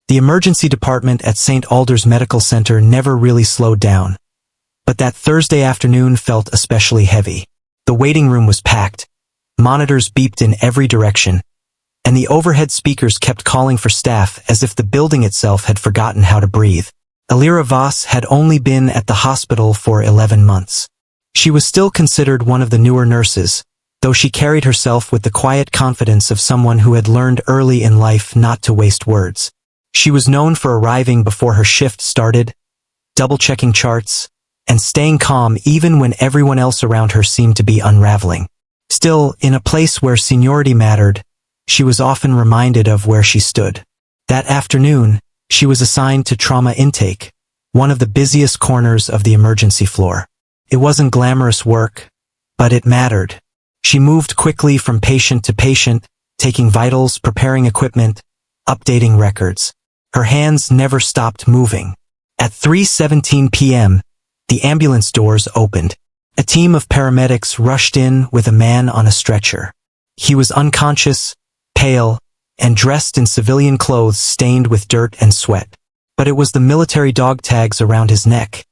The emergency department at St. Alder's Medical Center never really slowed down. But that Thursday afternoon felt especially heavy. The waiting room was packed, monitors beeped in every direction, and the overhead speakers kept calling for staff as if the building itself had forgotten how to breathe. Elira Voss had only been at the hospital for 11 months. She was still considered one of the newer nurses, though she carried herself with the quiet confidence of someone who had learned early in life not to waste words. She was known for arriving before her shift started, double-checking charts, and staying calm even when everyone else around her seemed to be unraveling. Still, in a place where seniority mattered, she was often reminded of where she stood. That afternoon, she was assigned to trauma intake, one of the busiest corners of the emergency floor. It wasn't glamorous work, but it mattered. She moved quickly from patient to patient, taking vitals, preparing equipment, updating records. Her hands never stopped moving. At 3:17 p.m., the ambulance doors opened. A team of paramedics rushed in with a man on a stretcher. He was unconscious, pale, and dressed in civilian clothes stained with dirt and sweat. But it was the military dog tags around his neck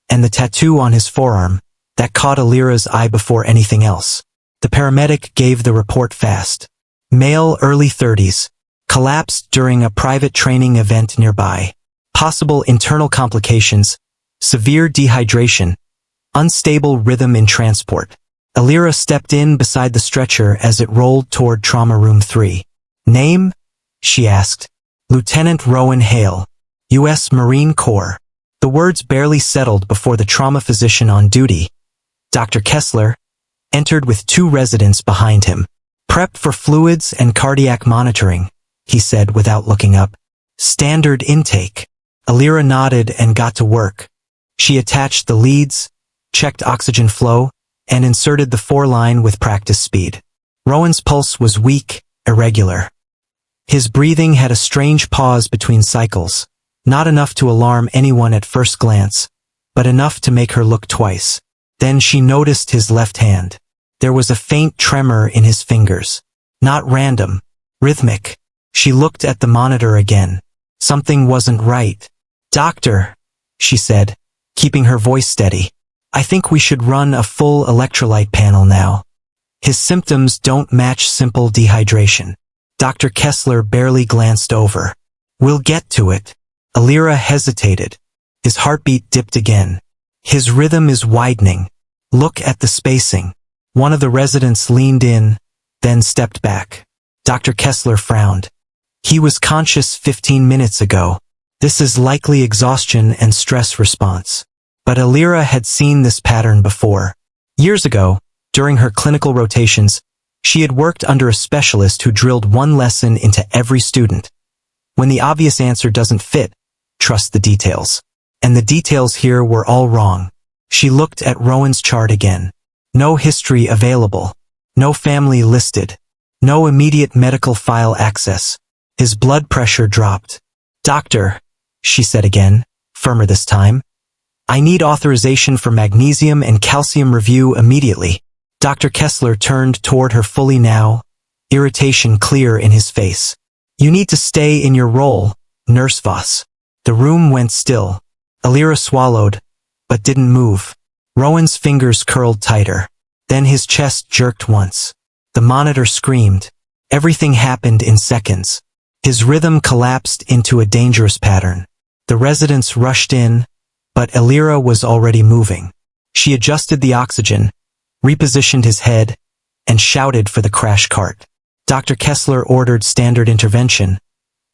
and the tattoo on his forearm that caught Elira's eye before anything else. The paramedic gave the report fast. Male, early 30s, collapsed during a private training event nearby. Possible internal complications, severe dehydration, unstable rhythm in transport. Elira stepped in beside the stretcher as it rolled toward Trauma Room 3. "Name?" she asked. "Lieutenant Rowan Hale, U.S. Marine Corps." The words barely settled before the trauma physician on duty, Dr. Kessler, entered with 2 residents behind him. "Prep for fluids and cardiac monitoring," he said without looking up. "Standard intake." Elira nodded and got to work. She attached the leads, checked oxygen flow, and inserted the 4-line with practice speed. Rowan's pulse was weak, irregular. His breathing had a strange pause between cycles, not enough to alarm anyone at first glance, but enough to make her look twice. Then she noticed his left hand. There was a faint tremor in his fingers. Not random, rhythmic. She looked at the monitor again. Something wasn't right. "Doctor," she said, keeping her voice steady, "I think we should run a full electrolyte panel now. His symptoms don't match simple dehydration." Dr. Kessler barely glanced over. "We'll get to it." Elira hesitated. His heartbeat dipped again. "His rhythm is widening. Look at the spacing." One of the residents leaned in, then stepped back. Dr. Kessler frowned. "He was conscious 15 minutes ago. This is likely exhaustion and stress response." But Elira had seen this pattern before. Years ago, during her clinical rotations, she had worked under a specialist who drilled one lesson into every student. When the obvious answer doesn't fit, trust the details. And the details here were all wrong. She looked at Rowan's chart again. No history available. No family listed. No immediate medical file access. His blood pressure dropped. "Doctor," she said again, firmer this time, "I need authorization for magnesium and calcium review immediately." Dr. Kessler turned toward her fully now, irritation clear in his face. "You need to stay in your role, Nurse Voss." The room went still. Elira swallowed, but didn't move. Rowan's fingers curled tighter. Then his chest jerked once. The monitor screamed. Everything happened in seconds. His rhythm collapsed into a dangerous pattern. The residents rushed in, but Elira was already moving. She adjusted the oxygen, repositioned his head, and shouted for the crash cart. Dr. Kessler ordered standard intervention,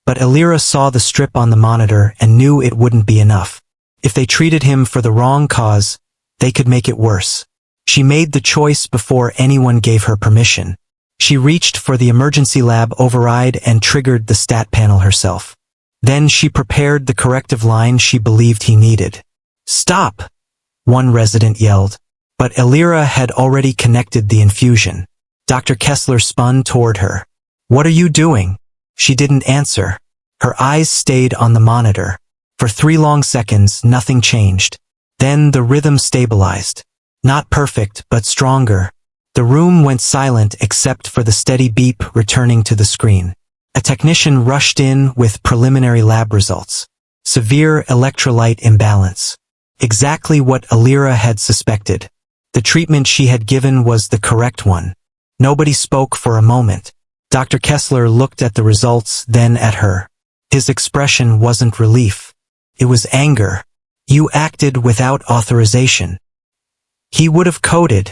but Elira saw the strip on the monitor and knew it wouldn't be enough. If they treated him for the wrong cause, they could make it worse. She made the choice before anyone gave her permission. She reached for the emergency lab override and triggered the stat panel herself. Then she prepared the corrective line she believed he needed. "Stop!" one resident yelled. But Elira had already connected the infusion. Dr. Kessler spun toward her. "What are you doing?" She didn't answer. Her eyes stayed on the monitor. For 3 long seconds, nothing changed. Then the rhythm stabilized. Not perfect, but stronger. The room went silent except for the steady beep returning to the screen. A technician rushed in with preliminary lab results. Severe electrolyte imbalance. Exactly what Alira had suspected. The treatment she had given was the correct one. Nobody spoke for a moment. Dr. Kessler looked at the results, then at her. His expression wasn't relief. It was anger. You acted without authorization. He would have coded,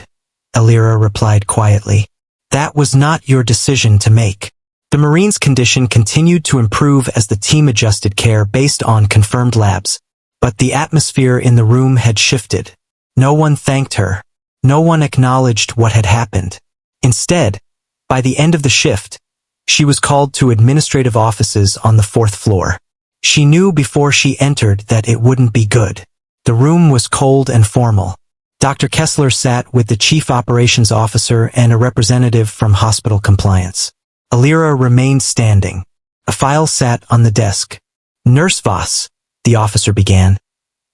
Alira replied quietly. That was not your decision to make. The Marine's condition continued to improve as the team adjusted care based on confirmed labs. But the atmosphere in the room had shifted. No one thanked her. No one acknowledged what had happened. Instead, by the end of the shift, she was called to administrative offices on the 4th floor. She knew before she entered that it wouldn't be good. The room was cold and formal. Dr. Kessler sat with the chief operations officer and a representative from hospital compliance. Alira remained standing. A file sat on the desk. Nurse Voss, the officer began.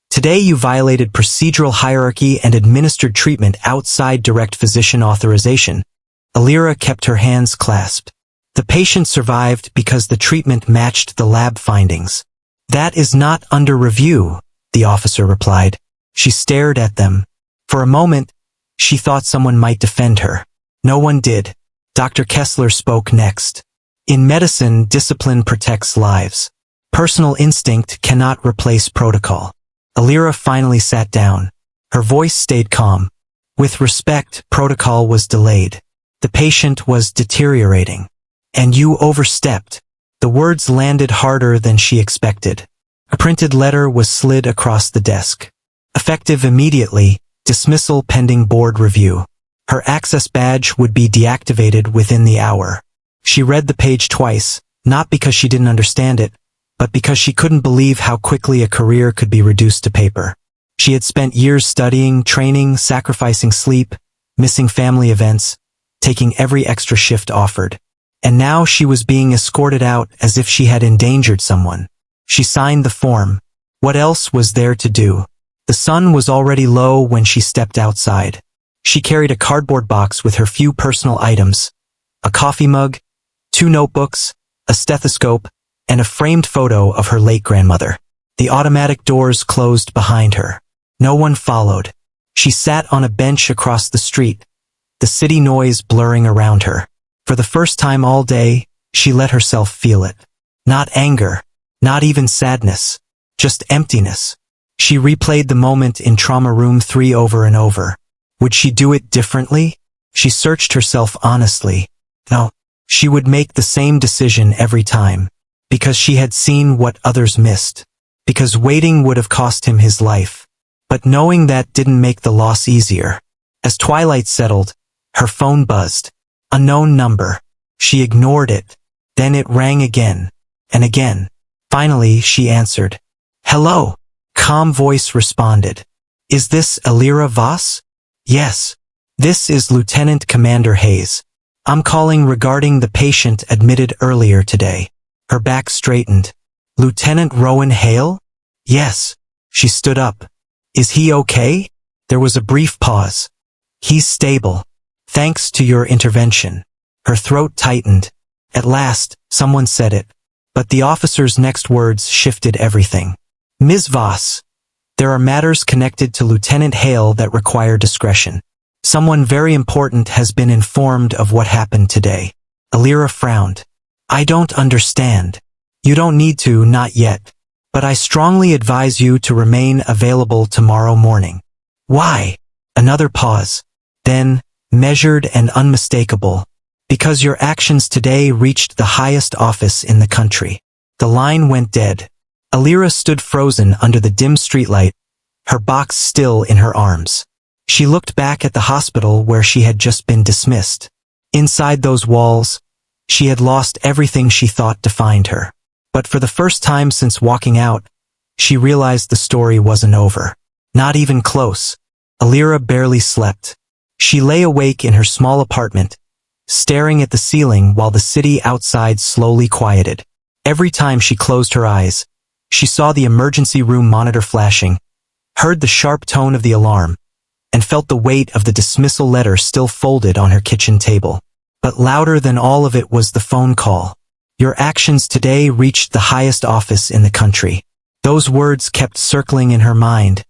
Today you violated procedural hierarchy and administered treatment outside direct physician authorization. Alira kept her hands clasped. The patient survived because the treatment matched the lab findings. That is not under review, the officer replied. She stared at them. For a moment, she thought someone might defend her. No one did. Dr. Kessler spoke next. In medicine, discipline protects lives. Personal instinct cannot replace protocol. Alira finally sat down. Her voice stayed calm. With respect, protocol was delayed. The patient was deteriorating. And you overstepped. The words landed harder than she expected. A printed letter was slid across the desk. Effective immediately, dismissal pending board review. Her access badge would be deactivated within the hour. She read the page twice, not because she didn't understand it, but because she couldn't believe how quickly a career could be reduced to paper. She had spent years studying, training, sacrificing sleep, missing family events, taking every extra shift offered. And now she was being escorted out as if she had endangered someone. She signed the form. What else was there to do? The sun was already low when she stepped outside. She carried a cardboard box with her few personal items, a coffee mug, 2 notebooks, a stethoscope, and a framed photo of her late grandmother. The automatic doors closed behind her. No one followed. She sat on a bench across the street, the city noise blurring around her. For the first time all day, she let herself feel it. Not anger, not even sadness, just emptiness. She replayed the moment in trauma room 3 over and over. Would she do it differently? She searched herself honestly. No, she would make the same decision every time. Because she had seen what others missed. Because waiting would have cost him his life. But knowing that didn't make the loss easier. As twilight settled, her phone buzzed. Unknown number. She ignored it. Then it rang again. And again. Finally, she answered. Hello. Calm voice responded. Is this Alira Voss? Yes. This is Lieutenant Commander Hayes. I'm calling regarding the patient admitted earlier today. Her back straightened. Lieutenant Rowan Hale? Yes. She stood up. Is he okay? There was a brief pause. He's stable. Thanks to your intervention. Her throat tightened. At last, someone said it. But the officer's next words shifted everything. Ms. Voss, there are matters connected to Lieutenant Hale that require discretion. Someone very important has been informed of what happened today. Alira frowned. I don't understand. You don't need to, not yet. But I strongly advise you to remain available tomorrow morning. Why? Another pause. Then, measured and unmistakable. Because your actions today reached the highest office in the country. The line went dead. Alira stood frozen under the dim streetlight, her box still in her arms. She looked back at the hospital where she had just been dismissed. Inside those walls, she had lost everything she thought defined her. But for the first time since walking out, she realized the story wasn't over. Not even close. Alira barely slept. She lay awake in her small apartment, staring at the ceiling while the city outside slowly quieted. Every time she closed her eyes, she saw the emergency room monitor flashing, heard the sharp tone of the alarm, and felt the weight of the dismissal letter still folded on her kitchen table. But louder than all of it was the phone call. Your actions today reached the highest office in the country. Those words kept circling in her mind,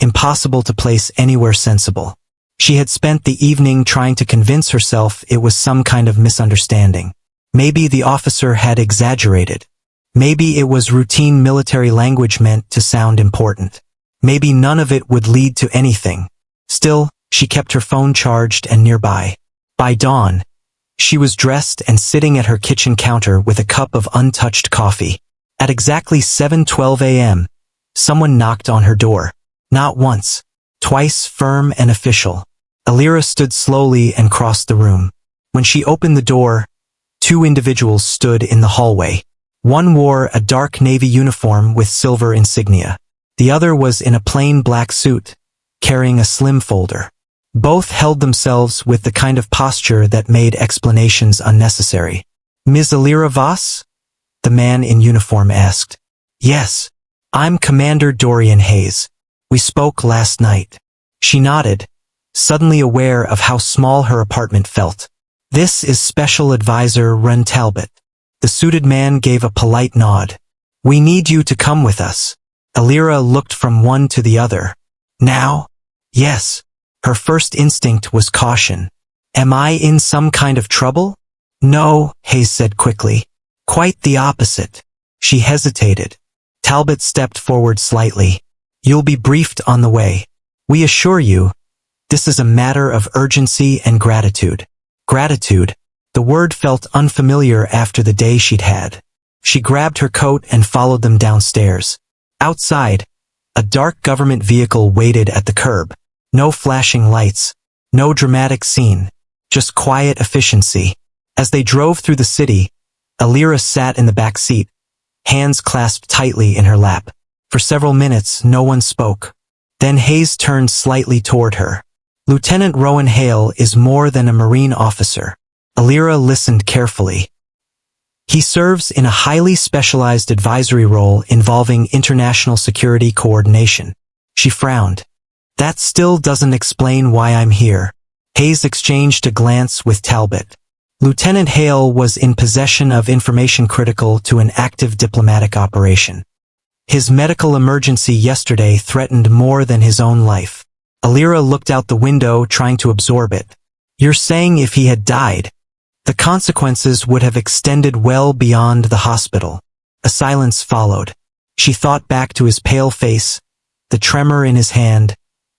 impossible to place anywhere sensible. She had spent the evening trying to convince herself it was some kind of misunderstanding. Maybe the officer had exaggerated. Maybe it was routine military language meant to sound important. Maybe none of it would lead to anything. Still, she kept her phone charged and nearby. By dawn, she was dressed and sitting at her kitchen counter with a cup of untouched coffee. At exactly 7:12 a.m., someone knocked on her door. Not once, twice, firm and official. Alira stood slowly and crossed the room. When she opened the door, two individuals stood in the hallway. One wore a dark navy uniform with silver insignia. The other was in a plain black suit, carrying a slim folder. Both held themselves with the kind of posture that made explanations unnecessary. "Ms. Alira Voss?" the man in uniform asked. "Yes, I'm Commander Dorian Hayes. We spoke last night." She nodded, suddenly aware of how small her apartment felt. "This is Special Advisor Ren Talbot." The suited man gave a polite nod. "We need you to come with us." Alira looked from one to the other. "Now?" "Yes." Her first instinct was caution. "Am I in some kind of trouble?" "No," Hayes said quickly. "Quite the opposite." She hesitated. Talbot stepped forward slightly. "You'll be briefed on the way. We assure you, this is a matter of urgency and gratitude." Gratitude. The word felt unfamiliar after the day she'd had. She grabbed her coat and followed them downstairs. Outside, a dark government vehicle waited at the curb. No flashing lights, no dramatic scene, just quiet efficiency. As they drove through the city, Alira sat in the back seat, hands clasped tightly in her lap. For several minutes, no one spoke. Then Hayes turned slightly toward her. "Lieutenant Rowan Hale is more than a Marine officer." Alira listened carefully. "He serves in a highly specialized advisory role involving international security coordination." She frowned. "That still doesn't explain why I'm here." Hayes exchanged a glance with Talbot. Lieutenant Hale was in possession of information critical to an active diplomatic operation. His medical emergency yesterday threatened more than his own life. Alira looked out the window, trying to absorb it. "You're saying if he had died, the consequences would have extended well beyond the hospital?" A silence followed. She thought back to his pale face, the tremor in his hand,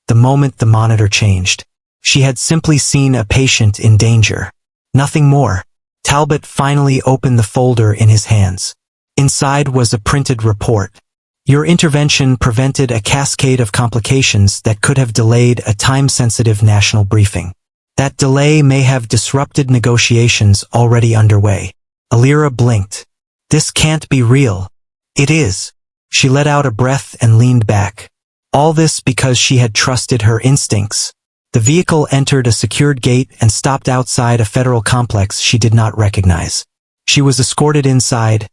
the moment the monitor changed. She had simply seen a patient in danger. Nothing more. Talbot finally opened the folder in his hands. Inside was a printed report. "Your intervention prevented a cascade of complications that could have delayed a time-sensitive national briefing. That delay may have disrupted negotiations already underway." Alira blinked. "This can't be real." "It is." She let out a breath and leaned back. All this because she had trusted her instincts. The vehicle entered a secured gate and stopped outside a federal complex she did not recognize. She was escorted inside,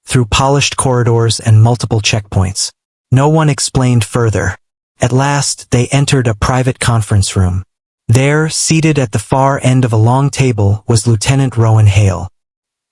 through polished corridors and multiple checkpoints. No one explained further. At last, they entered a private conference room. There, seated at the far end of a long table, was Lieutenant Rowan Hale.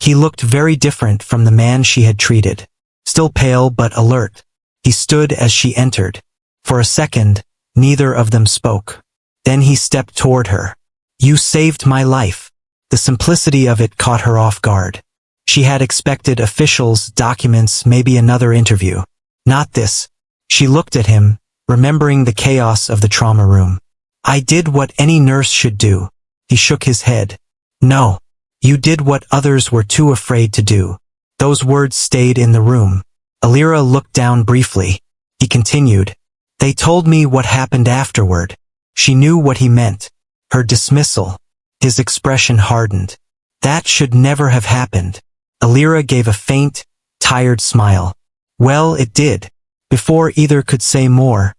He looked very different from the man she had treated. Still pale but alert. He stood as she entered. For a second, neither of them spoke. Then he stepped toward her. "You saved my life." The simplicity of it caught her off guard. She had expected officials, documents, maybe another interview. Not this. She looked at him, remembering the chaos of the trauma room. "I did what any nurse should do." He shook his head. "No. You did what others were too afraid to do." Those words stayed in the room. Alira looked down briefly. He continued. "They told me what happened afterward." She knew what he meant. Her dismissal. His expression hardened. "That should never have happened." Alira gave a faint, tired smile. "Well, it did." Before either could say more,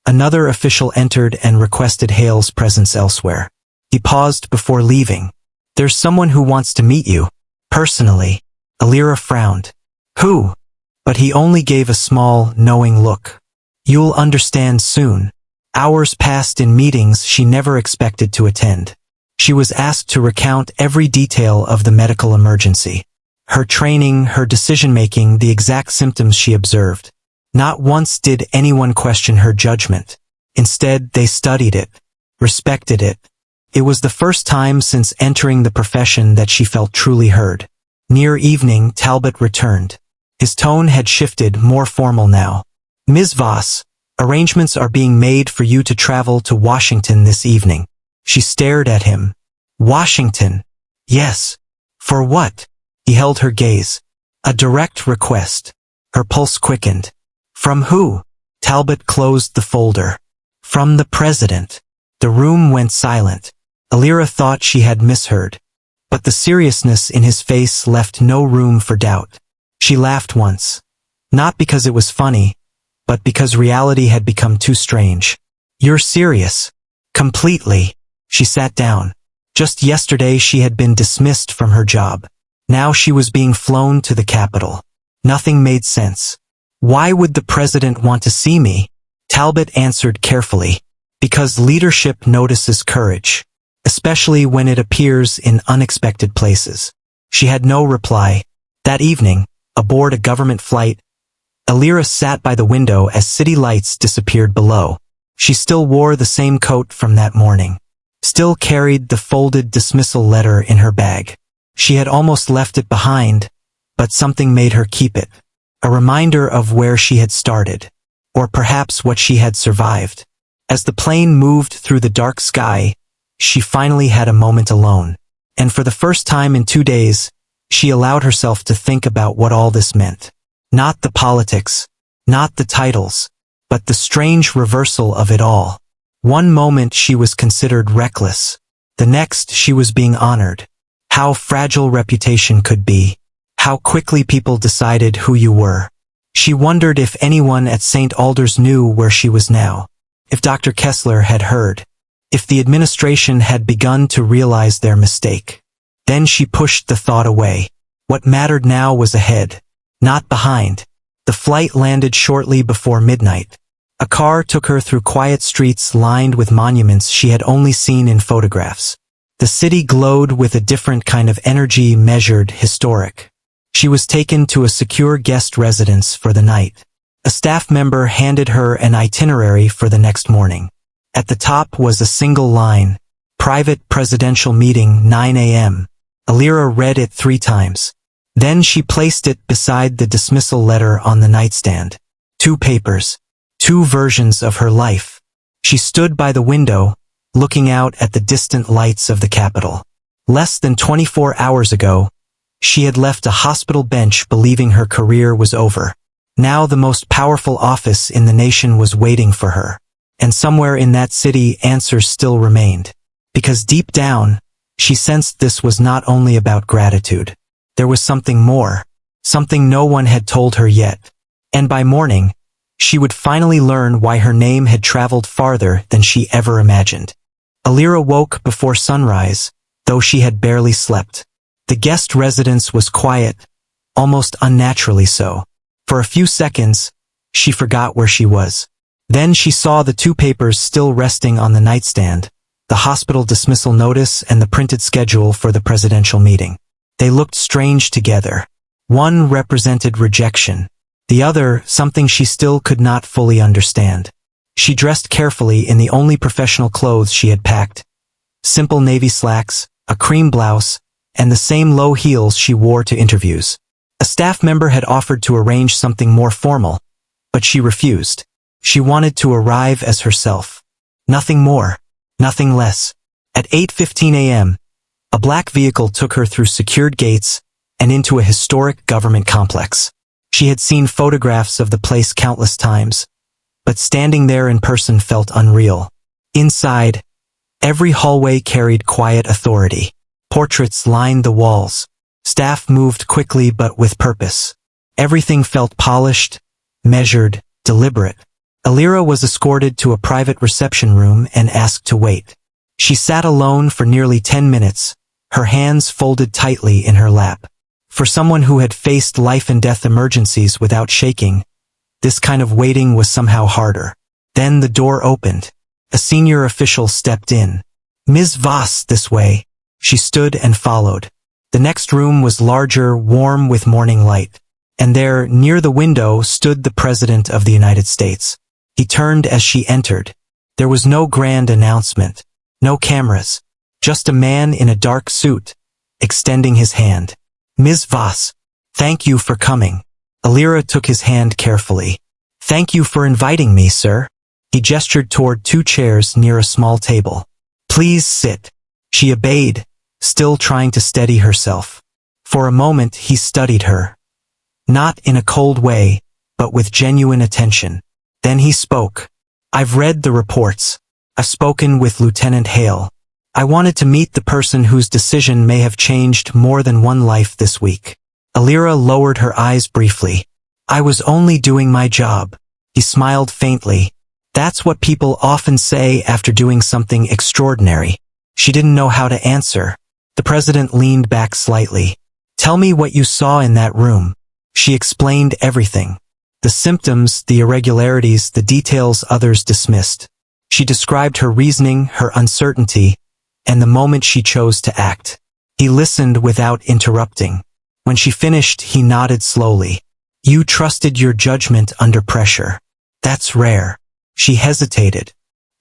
another official entered and requested Hale's presence elsewhere. He paused before leaving. "There's someone who wants to meet you. Personally." Alira frowned. "Who?" But he only gave a small, knowing look. "You'll understand soon." Hours passed in meetings she never expected to attend. She was asked to recount every detail of the medical emergency. Her training, her decision-making, the exact symptoms she observed. Not once did anyone question her judgment. Instead, they studied it, respected it. It was the first time since entering the profession that she felt truly heard. Near evening, Talbot returned. His tone had shifted, more formal now. "Ms. Voss, arrangements are being made for you to travel to Washington this evening." She stared at him. "Washington?" "Yes." "For what?" He held her gaze. "A direct request." Her pulse quickened. "From who?" Talbot closed the folder. "From the president." The room went silent. Alira thought she had misheard, but the seriousness in his face left no room for doubt. She laughed once. Not because it was funny, but because reality had become too strange. "You're serious?" "Completely." She sat down. Just yesterday she had been dismissed from her job. Now she was being flown to the capital. Nothing made sense. "Why would the president want to see me?" Talbot answered carefully. "Because leadership notices courage, especially when it appears in unexpected places." She had no reply. That evening, aboard a government flight, Alira sat by the window as city lights disappeared below. She still wore the same coat from that morning. Still carried the folded dismissal letter in her bag. She had almost left it behind, but something made her keep it. A reminder of where she had started, or perhaps what she had survived. As the plane moved through the dark sky, she finally had a moment alone. And for the first time in 2 days, she allowed herself to think about what all this meant. Not the politics, not the titles, but the strange reversal of it all. One moment she was considered reckless. The next she was being honored. How fragile reputation could be. How quickly people decided who you were. She wondered if anyone at St. Alders knew where she was now. If Dr. Kessler had heard. If the administration had begun to realize their mistake. Then she pushed the thought away. What mattered now was ahead, not behind. The flight landed shortly before midnight. A car took her through quiet streets lined with monuments she had only seen in photographs. The city glowed with a different kind of energy, measured, historic. She was taken to a secure guest residence for the night. A staff member handed her an itinerary for the next morning. At the top was a single line, "Private Presidential Meeting, 9 a.m. Alira read it 3 times. Then she placed it beside the dismissal letter on the nightstand. 2 papers. 2 versions of her life. She stood by the window, looking out at the distant lights of the Capitol. Less than 24 hours ago, she had left a hospital bench believing her career was over. Now the most powerful office in the nation was waiting for her. And somewhere in that city answers still remained. Because deep down, she sensed this was not only about gratitude. There was something more. Something no one had told her yet. And by morning, she would finally learn why her name had traveled farther than she ever imagined. Alira woke before sunrise, though she had barely slept. The guest residence was quiet, almost unnaturally so. For a few seconds, she forgot where she was. Then she saw the 2 papers still resting on the nightstand, the hospital dismissal notice and the printed schedule for the presidential meeting. They looked strange together. One represented rejection. The other, something she still could not fully understand. She dressed carefully in the only professional clothes she had packed. Simple navy slacks, a cream blouse, and the same low heels she wore to interviews. A staff member had offered to arrange something more formal, but she refused. She wanted to arrive as herself. Nothing more, nothing less. At 8:15 a.m., a black vehicle took her through secured gates and into a historic government complex. She had seen photographs of the place countless times, but standing there in person felt unreal. Inside, every hallway carried quiet authority. Portraits lined the walls. Staff moved quickly but with purpose. Everything felt polished, measured, deliberate. Alira was escorted to a private reception room and asked to wait. She sat alone for nearly 10 minutes, her hands folded tightly in her lap. For someone who had faced life-and-death emergencies without shaking, this kind of waiting was somehow harder. Then the door opened. A senior official stepped in. "Ms. Voss, this way." She stood and followed. The next room was larger, warm with morning light. And there, near the window, stood the President of the United States. He turned as she entered. There was no grand announcement, no cameras, just a man in a dark suit, extending his hand. Ms. Voss, thank you for coming. Alira took his hand carefully. Thank you for inviting me, sir. He gestured toward 2 chairs near a small table. Please sit. She obeyed, still trying to steady herself. For a moment he studied her. Not in a cold way, but with genuine attention. Then he spoke. I've read the reports. I've spoken with Lieutenant Hale. I wanted to meet the person whose decision may have changed more than one life this week. Alira lowered her eyes briefly. I was only doing my job. He smiled faintly. That's what people often say after doing something extraordinary. She didn't know how to answer. The President leaned back slightly. Tell me what you saw in that room. She explained everything. The symptoms, the irregularities, the details others dismissed. She described her reasoning, her uncertainty, and the moment she chose to act. He listened without interrupting. When she finished, he nodded slowly. You trusted your judgment under pressure. That's rare. She hesitated.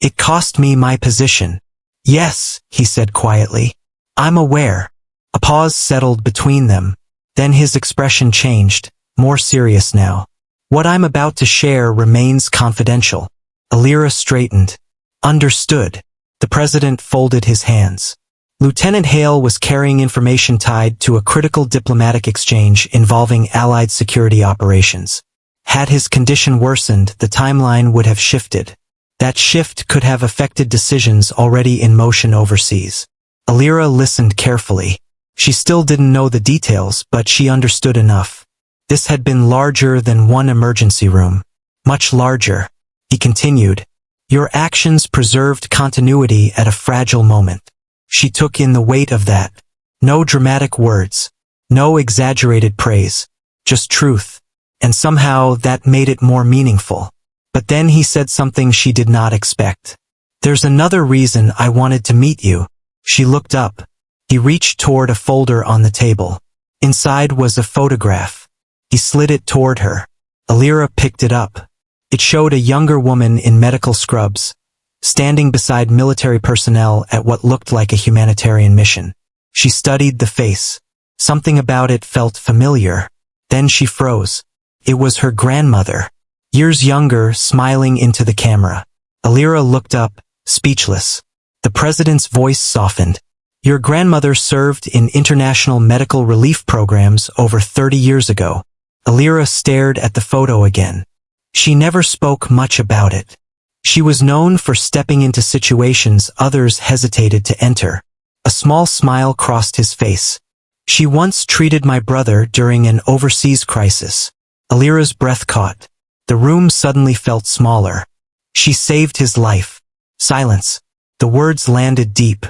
It cost me my position. Yes, he said quietly. I'm aware. A pause settled between them. Then his expression changed, more serious now. What I'm about to share remains confidential. Alira straightened. Understood. The President folded his hands. Lieutenant Hale was carrying information tied to a critical diplomatic exchange involving Allied security operations. Had his condition worsened, the timeline would have shifted. That shift could have affected decisions already in motion overseas. Alira listened carefully. She still didn't know the details, but she understood enough. This had been larger than one emergency room. Much larger. He continued. Your actions preserved continuity at a fragile moment. She took in the weight of that. No dramatic words. No exaggerated praise. Just truth. And somehow that made it more meaningful. But then he said something she did not expect. There's another reason I wanted to meet you. She looked up. He reached toward a folder on the table. Inside was a photograph. He slid it toward her. Alira picked it up. It showed a younger woman in medical scrubs, standing beside military personnel at what looked like a humanitarian mission. She studied the face. Something about it felt familiar. Then she froze. It was her grandmother, years younger, smiling into the camera. Alira looked up, speechless. The President's voice softened. Your grandmother served in international medical relief programs over 30 years ago. Alira stared at the photo again. She never spoke much about it. She was known for stepping into situations others hesitated to enter. A small smile crossed his face. She once treated my brother during an overseas crisis. Alira's breath caught. The room suddenly felt smaller. She saved his life. Silence. The words landed deep.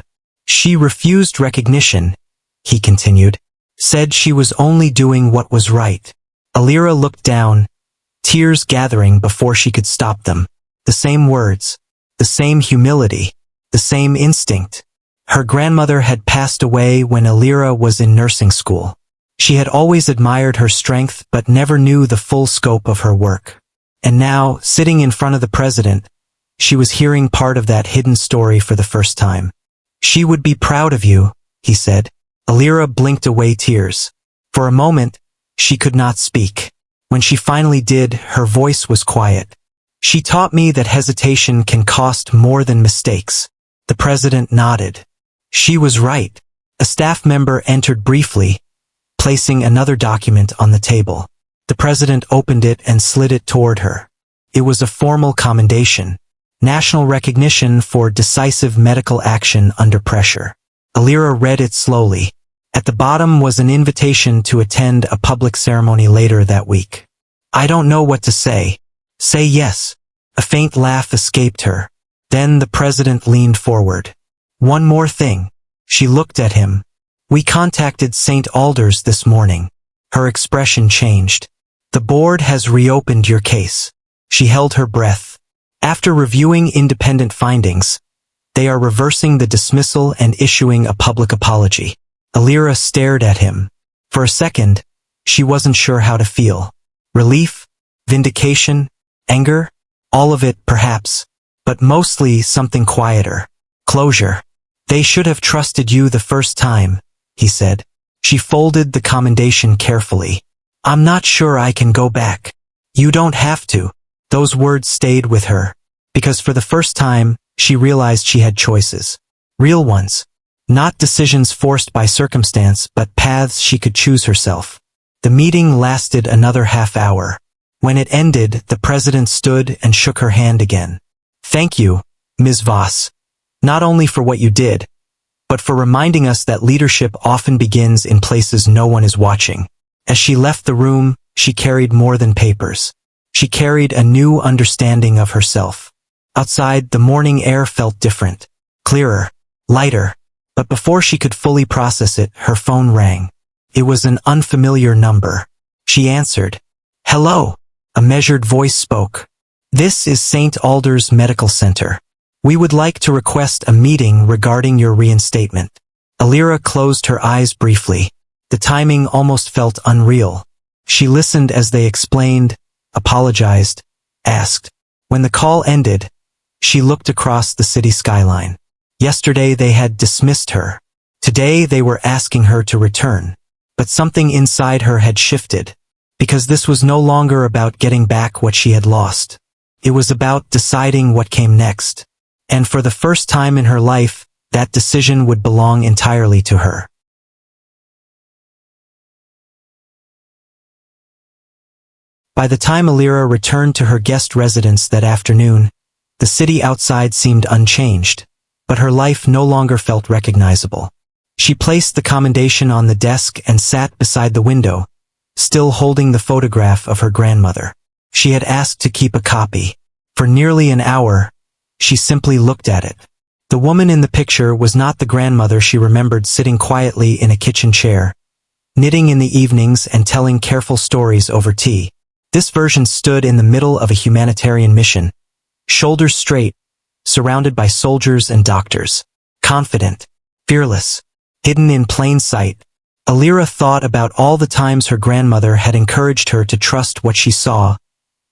She refused recognition, he continued. Said she was only doing what was right. Alira looked down, tears gathering before she could stop them. The same words, the same humility, the same instinct. Her grandmother had passed away when Alira was in nursing school. She had always admired her strength but never knew the full scope of her work. And now, sitting in front of the President, she was hearing part of that hidden story for the first time. She would be proud of you, he said. Alira blinked away tears. For a moment, she could not speak. When she finally did, her voice was quiet. She taught me that hesitation can cost more than mistakes. The President nodded. She was right. A staff member entered briefly, placing another document on the table. The President opened it and slid it toward her. It was a formal commendation. National recognition for decisive medical action under pressure. Alira read it slowly. At the bottom was an invitation to attend a public ceremony later that week. I don't know what to say. Say yes. A faint laugh escaped her. Then the President leaned forward. One more thing. She looked at him. We contacted St. Alders this morning. Her expression changed. The board has reopened your case. She held her breath. After reviewing independent findings, they are reversing the dismissal and issuing a public apology. Alira stared at him. For a second, she wasn't sure how to feel. Relief? Vindication? Anger? All of it, perhaps. But mostly something quieter. Closure. They should have trusted you the first time, he said. She folded the commendation carefully. I'm not sure I can go back. You don't have to. Those words stayed with her. Because for the first time, she realized she had choices. Real ones. Not decisions forced by circumstance, but paths she could choose herself. The meeting lasted another half hour. When it ended, the president stood and shook her hand again. Thank you, Ms. Voss. Not only for what you did, but for reminding us that leadership often begins in places no one is watching. As she left the room, she carried more than papers. She carried a new understanding of herself. Outside, the morning air felt different, clearer, lighter, but before she could fully process it, her phone rang. It was an unfamiliar number. She answered. Hello, a measured voice spoke. This is St. Alders Medical Center. We would like to request a meeting regarding your reinstatement. Alira closed her eyes briefly. The timing almost felt unreal. She listened as they explained, apologized, asked. When the call ended, she looked across the city skyline. Yesterday they had dismissed her. Today they were asking her to return. But something inside her had shifted. Because this was no longer about getting back what she had lost. It was about deciding what came next. And for the first time in her life, that decision would belong entirely to her. By the time Alira returned to her guest residence that afternoon, the city outside seemed unchanged, but her life no longer felt recognizable. She placed the commendation on the desk and sat beside the window, still holding the photograph of her grandmother. She had asked to keep a copy. For nearly an hour, she simply looked at it. The woman in the picture was not the grandmother she remembered sitting quietly in a kitchen chair, knitting in the evenings and telling careful stories over tea. This version stood in the middle of a humanitarian mission, shoulders straight, surrounded by soldiers and doctors, confident, fearless, hidden in plain sight. Alira thought about all the times her grandmother had encouraged her to trust what she saw,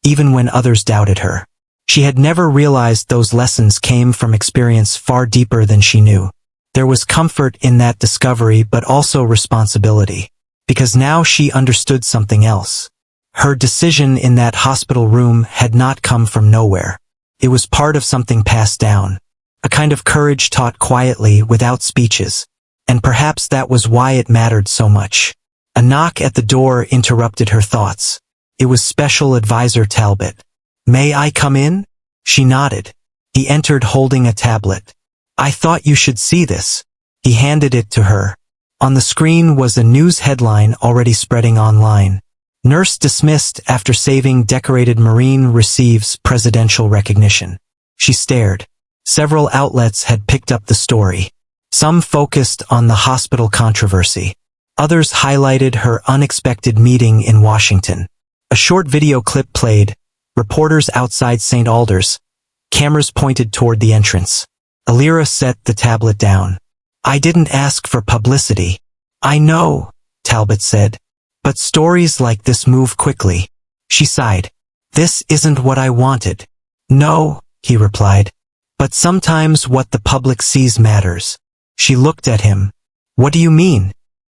even when others doubted her. She had never realized those lessons came from experience far deeper than she knew. There was comfort in that discovery but also responsibility, because now she understood something else. Her decision in that hospital room had not come from nowhere. It was part of something passed down, a kind of courage taught quietly without speeches, and perhaps that was why it mattered so much. A knock at the door interrupted her thoughts. It was Special Advisor Talbot. May I come in? She nodded. He entered holding a tablet. I thought you should see this. He handed it to her. On the screen was a news headline already spreading online. Nurse dismissed after saving decorated Marine receives presidential recognition. She stared. Several outlets had picked up the story. Some focused on the hospital controversy. Others highlighted her unexpected meeting in Washington. A short video clip played. Reporters outside St. Alders. Cameras pointed toward the entrance. Alira set the tablet down. I didn't ask for publicity. I know, Talbot said. But stories like this move quickly. She sighed. This isn't what I wanted. No, he replied. But sometimes what the public sees matters. She looked at him. What do you mean?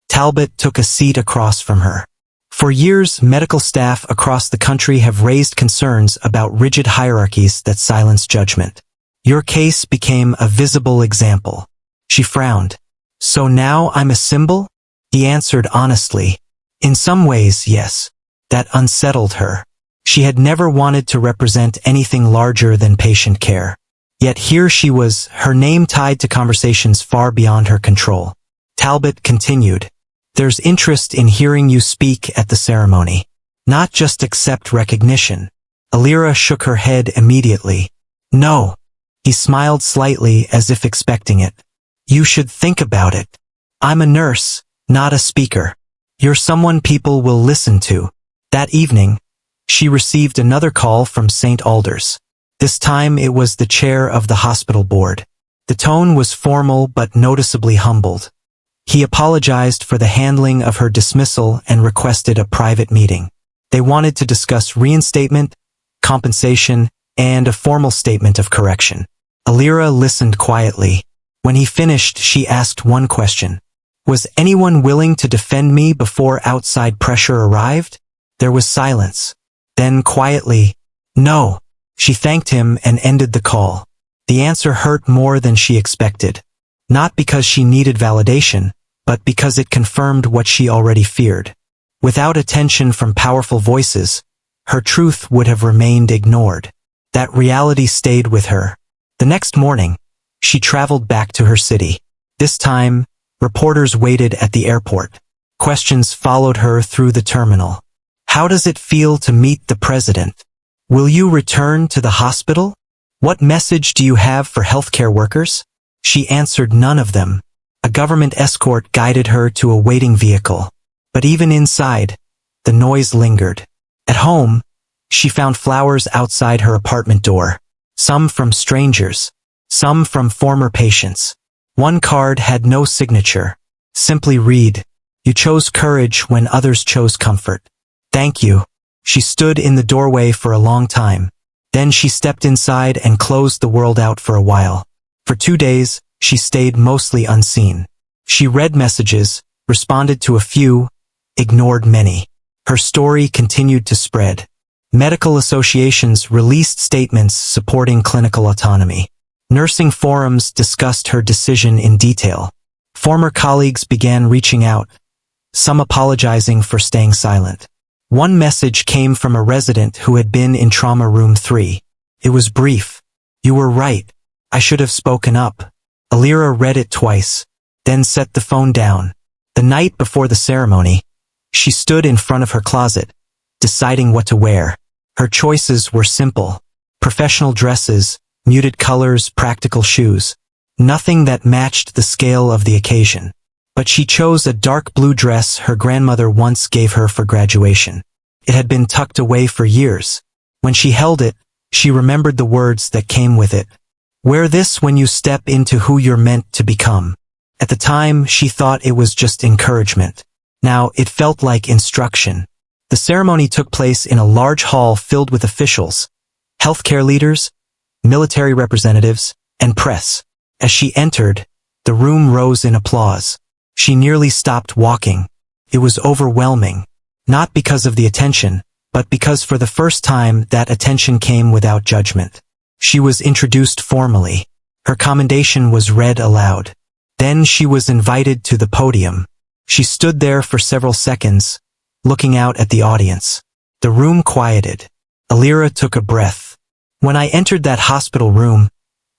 Talbot took a seat across from her. For years, medical staff across the country have raised concerns about rigid hierarchies that silence judgment. Your case became a visible example. She frowned. So now I'm a symbol? He answered honestly. In some ways, yes. That unsettled her. She had never wanted to represent anything larger than patient care. Yet here she was, her name tied to conversations far beyond her control. Talbot continued. There's interest in hearing you speak at the ceremony. Not just accept recognition. Alira shook her head immediately. No. He smiled slightly as if expecting it. You should think about it. I'm a nurse, not a speaker. You're someone people will listen to. That evening, she received another call from St. Alders. This time it was the chair of the hospital board. The tone was formal but noticeably humbled. He apologized for the handling of her dismissal and requested a private meeting. They wanted to discuss reinstatement, compensation, and a formal statement of correction. Alira listened quietly. When he finished, she asked one question. Was anyone willing to defend me before outside pressure arrived? There was silence. Then quietly, no. She thanked him and ended the call. The answer hurt more than she expected. Not because she needed validation, but because it confirmed what she already feared. Without attention from powerful voices, her truth would have remained ignored. That reality stayed with her. The next morning, she traveled back to her city. This time, reporters waited at the airport. Questions followed her through the terminal. How does it feel to meet the president? Will you return to the hospital? What message do you have for healthcare workers? She answered none of them. A government escort guided her to a waiting vehicle. But even inside, the noise lingered. At home, she found flowers outside her apartment door. Some from strangers. Some from former patients. One card had no signature. Simply read, "You chose courage when others chose comfort. Thank you." She stood in the doorway for a long time. Then she stepped inside and closed the world out for a while. For 2 days, she stayed mostly unseen. She read messages, responded to a few, ignored many. Her story continued to spread. Medical associations released statements supporting clinical autonomy. Nursing forums discussed her decision in detail. Former colleagues began reaching out, some apologizing for staying silent. One message came from a resident who had been in trauma room 3. It was brief. "You were right. I should have spoken up." Alira read it twice, then set the phone down. The night before the ceremony, she stood in front of her closet, deciding what to wear. Her choices were simple. Professional dresses, muted colors, practical shoes. Nothing that matched the scale of the occasion. But she chose a dark blue dress her grandmother once gave her for graduation. It had been tucked away for years. When she held it, she remembered the words that came with it. "Wear this when you step into who you're meant to become." At the time, she thought it was just encouragement. Now, it felt like instruction. The ceremony took place in a large hall filled with officials, healthcare leaders, military representatives, and press. As she entered, the room rose in applause. She nearly stopped walking. It was overwhelming. Not because of the attention, but because for the first time that attention came without judgment. She was introduced formally. Her commendation was read aloud. Then she was invited to the podium. She stood there for several seconds, looking out at the audience. The room quieted. Alira took a breath. When I entered that hospital room,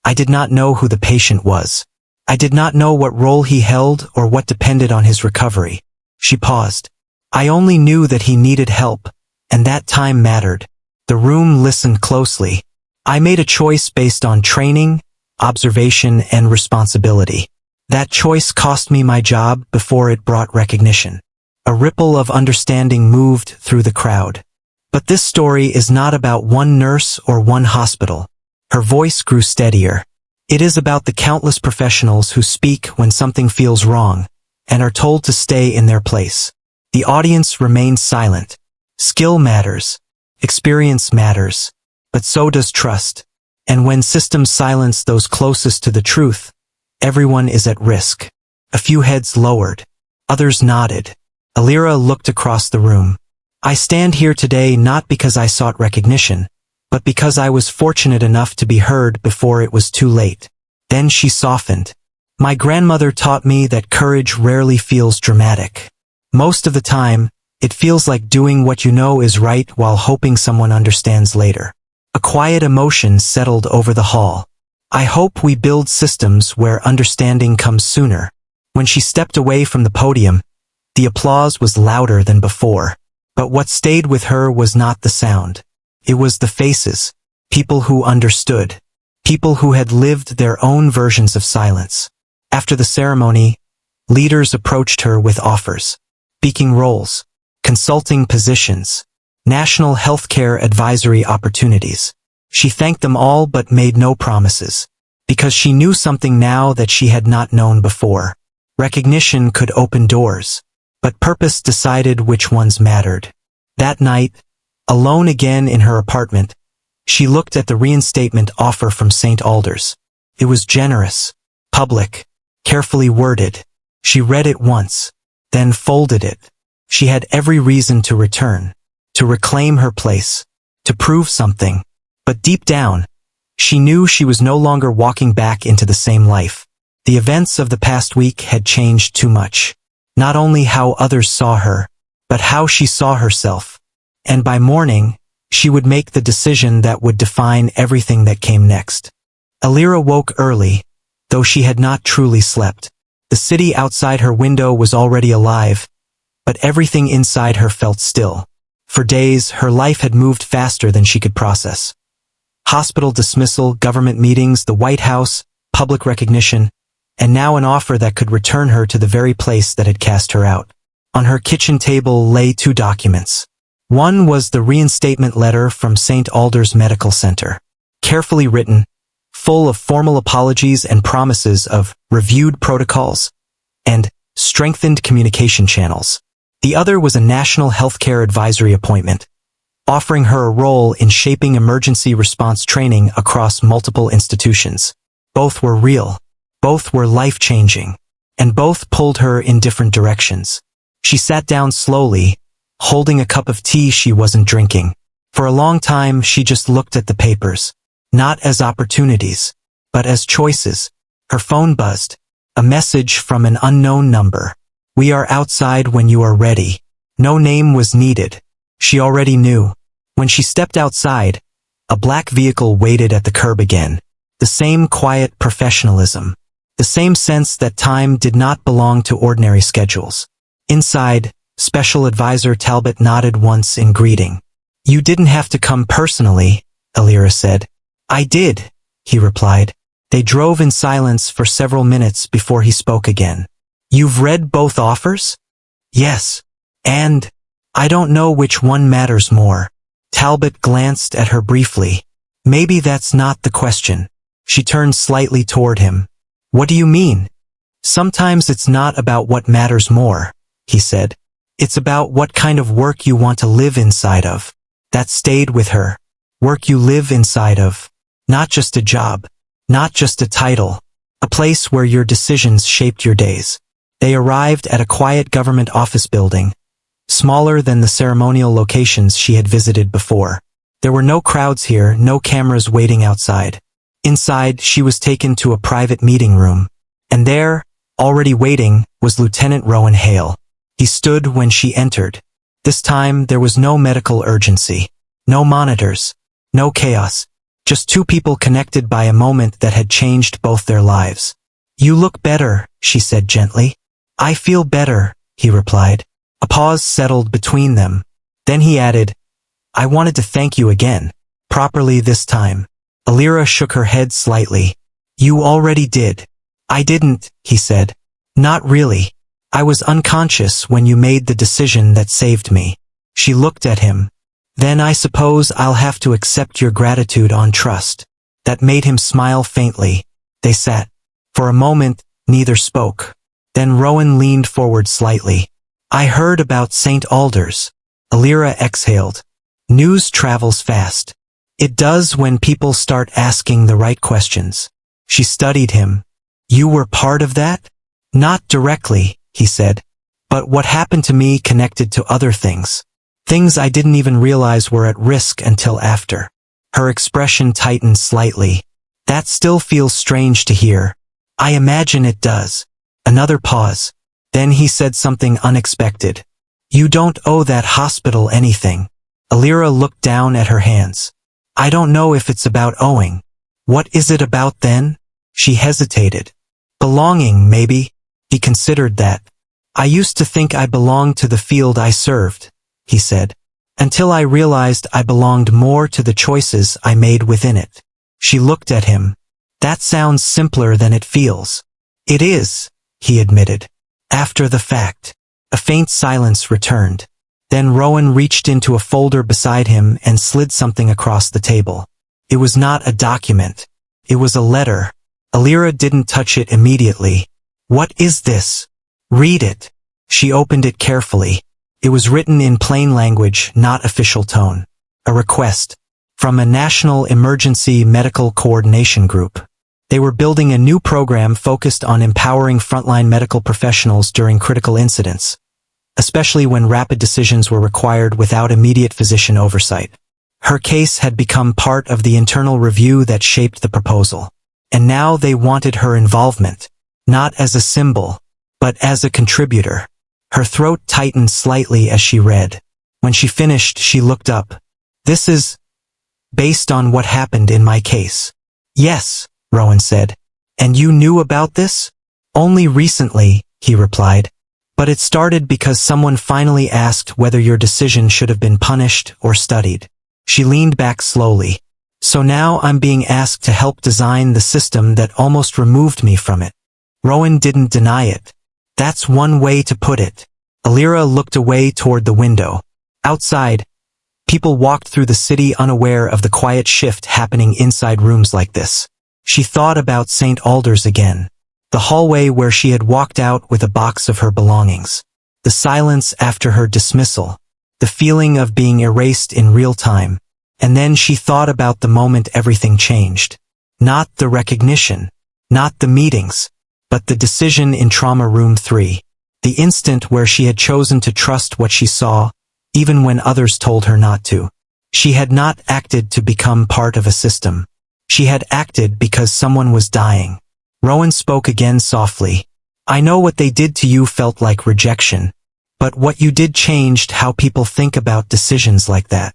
I did not know who the patient was. I did not know what role he held or what depended on his recovery. She paused. I only knew that he needed help, and that time mattered. The room listened closely. I made a choice based on training, observation, and responsibility. That choice cost me my job before it brought recognition. A ripple of understanding moved through the crowd. But this story is not about one nurse or one hospital. Her voice grew steadier. It is about the countless professionals who speak when something feels wrong, and are told to stay in their place. The audience remained silent. Skill matters. Experience matters. But so does trust. And when systems silence those closest to the truth, everyone is at risk. A few heads lowered. Others nodded. Alira looked across the room. I stand here today not because I sought recognition, but because I was fortunate enough to be heard before it was too late. Then she softened. My grandmother taught me that courage rarely feels dramatic. Most of the time, it feels like doing what you know is right while hoping someone understands later. A quiet emotion settled over the hall. I hope we build systems where understanding comes sooner. When she stepped away from the podium, the applause was louder than before. But what stayed with her was not the sound. It was the faces, people who understood, people who had lived their own versions of silence. After the ceremony, leaders approached her with offers, speaking roles, consulting positions, national healthcare advisory opportunities. She thanked them all but made no promises, because she knew something now that she had not known before. Recognition could open doors, but purpose decided which ones mattered. That night, alone again in her apartment, she looked at the reinstatement offer from St. Alders. It was generous, public, carefully worded. She read it once, then folded it. She had every reason to return, to reclaim her place, to prove something. But deep down, she knew she was no longer walking back into the same life. The events of the past week had changed too much. Not only how others saw her, but how she saw herself. And by morning, she would make the decision that would define everything that came next. Alira woke early, though she had not truly slept. The city outside her window was already alive, but everything inside her felt still. For days, her life had moved faster than she could process. Hospital dismissal, government meetings, the White House, public recognition, and now an offer that could return her to the very place that had cast her out. On her kitchen table lay 2 documents. One was the reinstatement letter from St. Alders Medical Center, carefully written, full of formal apologies and promises of reviewed protocols and strengthened communication channels. The other was a National Healthcare Advisory appointment, offering her a role in shaping emergency response training across multiple institutions. Both were real, both were life-changing, and both pulled her in different directions. She sat down slowly, holding a cup of tea she wasn't drinking. For a long time, she just looked at the papers, not as opportunities, but as choices. Her phone buzzed, a message from an unknown number. "We are outside when you are ready." No name was needed. She already knew. When she stepped outside, a black vehicle waited at the curb again. The same quiet professionalism. The same sense that time did not belong to ordinary schedules. Inside, Special Advisor Talbot nodded once in greeting. "You didn't have to come personally," Alira said. "I did," he replied. They drove in silence for several minutes before he spoke again. "You've read both offers?" "Yes. And I don't know which one matters more." Talbot glanced at her briefly. "Maybe that's not the question." She turned slightly toward him. "What do you mean?" "Sometimes it's not about what matters more," he said. "It's about what kind of work you want to live inside of." That stayed with her. Work you live inside of. Not just a job. Not just a title. A place where your decisions shaped your days. They arrived at a quiet government office building, smaller than the ceremonial locations she had visited before. There were no crowds here, no cameras waiting outside. Inside, she was taken to a private meeting room. And there, already waiting, was Lieutenant Rowan Hale. He stood when she entered. This time, there was no medical urgency. No monitors. No chaos. Just 2 people connected by a moment that had changed both their lives. "You look better," she said gently. "I feel better," he replied. A pause settled between them. Then he added, "I wanted to thank you again. Properly this time." Alira shook her head slightly. "You already did." "I didn't," he said. "Not really. I was unconscious when you made the decision that saved me." She looked at him. "Then I suppose I'll have to accept your gratitude on trust." That made him smile faintly. They sat. For a moment, neither spoke. Then Rowan leaned forward slightly. "I heard about St. Alders." Alira exhaled. "News travels fast. It does when people start asking the right questions." She studied him. "You were part of that?" "Not directly," he said. "But what happened to me connected to other things. Things I didn't even realize were at risk until after." Her expression tightened slightly. "That still feels strange to hear." "I imagine it does." Another pause. Then he said something unexpected. "You don't owe that hospital anything." Alira looked down at her hands. "I don't know if it's about owing." "What is it about then?" She hesitated. "Belonging, maybe." He considered that. "I used to think I belonged to the field I served," he said, "until I realized I belonged more to the choices I made within it." She looked at him. "That sounds simpler than it feels." "It is," he admitted. After the fact. A faint silence returned. Then Rowan reached into a folder beside him and slid something across the table. It was not a document. It was a letter. Alira didn't touch it immediately. "What is this?" "Read it." She opened it carefully. It was written in plain language, not official tone. A request from a National Emergency Medical Coordination Group. They were building a new program focused on empowering frontline medical professionals during critical incidents, especially when rapid decisions were required without immediate physician oversight. Her case had become part of the internal review that shaped the proposal. And now they wanted her involvement, not as a symbol, but as a contributor. Her throat tightened slightly as she read. When she finished, she looked up. "This is based on what happened in my case." "Yes," Rowan said. "And you knew about this?" "Only recently," he replied. "But it started because someone finally asked whether your decision should have been punished or studied." She leaned back slowly. "So now I'm being asked to help design the system that almost removed me from it." Rowan didn't deny it. "That's one way to put it." Alira looked away toward the window. Outside, people walked through the city unaware of the quiet shift happening inside rooms like this. She thought about St. Alders again. The hallway where she had walked out with a box of her belongings. The silence after her dismissal. The feeling of being erased in real time. And then she thought about the moment everything changed. Not the recognition. Not the meetings. But the decision in Trauma Room 3. The instant where she had chosen to trust what she saw, even when others told her not to. She had not acted to become part of a system. She had acted because someone was dying. Rowan spoke again softly. "I know what they did to you felt like rejection. But what you did changed how people think about decisions like that."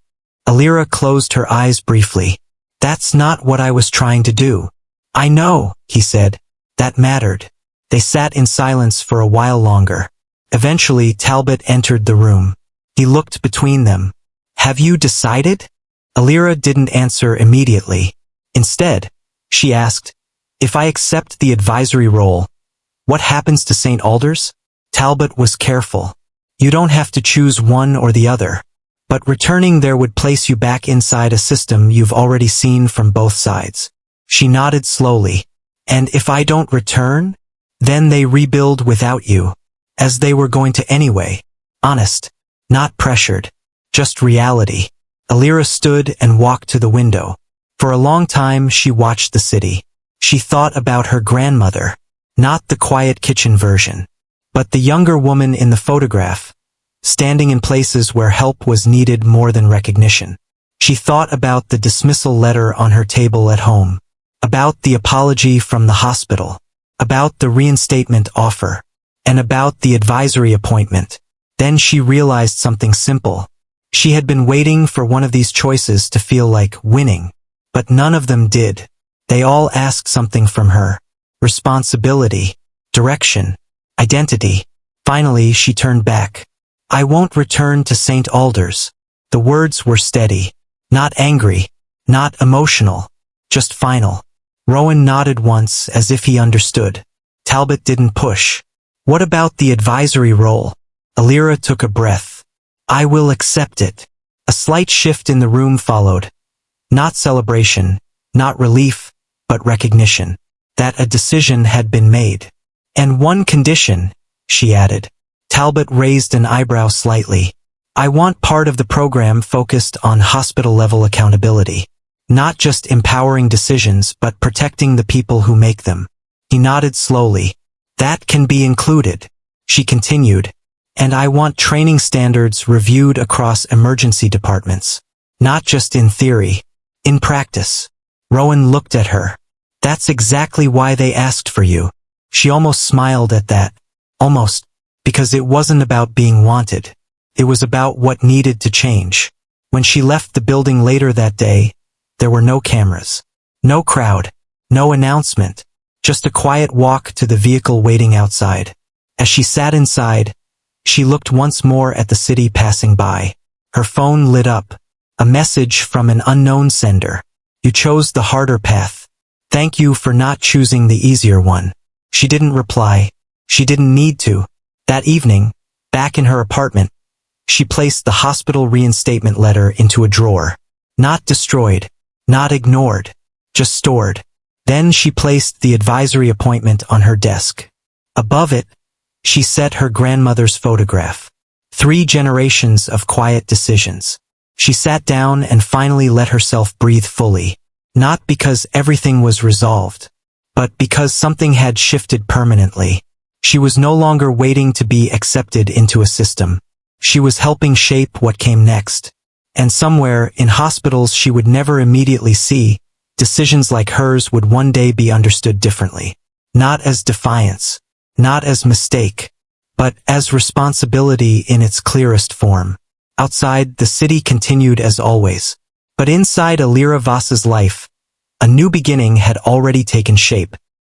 Alira closed her eyes briefly. "That's not what I was trying to do." "I know," he said. "That mattered." They sat in silence for a while longer. Eventually, Talbot entered the room. He looked between them. "Have you decided?" Alira didn't answer immediately. Instead, she asked, "If I accept the advisory role, what happens to St. Alders?" Talbot was careful. "You don't have to choose one or the other. But returning there would place you back inside a system you've already seen from both sides." She nodded slowly. "And if I don't return? Then they rebuild without you. As they were going to anyway. Honest. Not pressured. Just reality." Alira stood and walked to the window. For a long time she watched the city. She thought about her grandmother. Not the quiet kitchen version. But the younger woman in the photograph. Standing in places where help was needed more than recognition. She thought about the dismissal letter on her table at home. About the apology from the hospital. About the reinstatement offer. And about the advisory appointment. Then she realized something simple. She had been waiting for one of these choices to feel like winning. But none of them did. They all asked something from her. Responsibility. Direction. Identity. Finally, she turned back. "I won't return to St. Alders." The words were steady. Not angry. Not emotional. Just final. Rowan nodded once as if he understood. Talbot didn't push. "What about the advisory role?" Alira took a breath. "I will accept it." A slight shift in the room followed. Not celebration, not relief, but recognition. That a decision had been made. "And one condition," she added. Talbot raised an eyebrow slightly. "I want part of the program focused on hospital-level accountability. Not just empowering decisions but protecting the people who make them." He nodded slowly. "That can be included," she continued. "And I want training standards reviewed across emergency departments. Not just in theory. In practice." Rowan looked at her. "That's exactly why they asked for you." She almost smiled at that. Almost. Because it wasn't about being wanted. It was about what needed to change. When she left the building later that day, there were no cameras. No crowd. No announcement. Just a quiet walk to the vehicle waiting outside. As she sat inside, she looked once more at the city passing by. Her phone lit up. A message from an unknown sender. "You chose the harder path. Thank you for not choosing the easier one." She didn't reply. She didn't need to. That evening, back in her apartment, she placed the hospital reinstatement letter into a drawer. Not destroyed. Not ignored. Just stored. Then she placed the advisory appointment on her desk. Above it, she set her grandmother's photograph. 3 generations of quiet decisions. She sat down and finally let herself breathe fully. Not because everything was resolved, but because something had shifted permanently. She was no longer waiting to be accepted into a system. She was helping shape what came next. And somewhere, in hospitals she would never immediately see, decisions like hers would one day be understood differently. Not as defiance, not as mistake, but as responsibility in its clearest form. Outside, the city continued as always. But inside Alira Voss's life, a new beginning had already taken shape.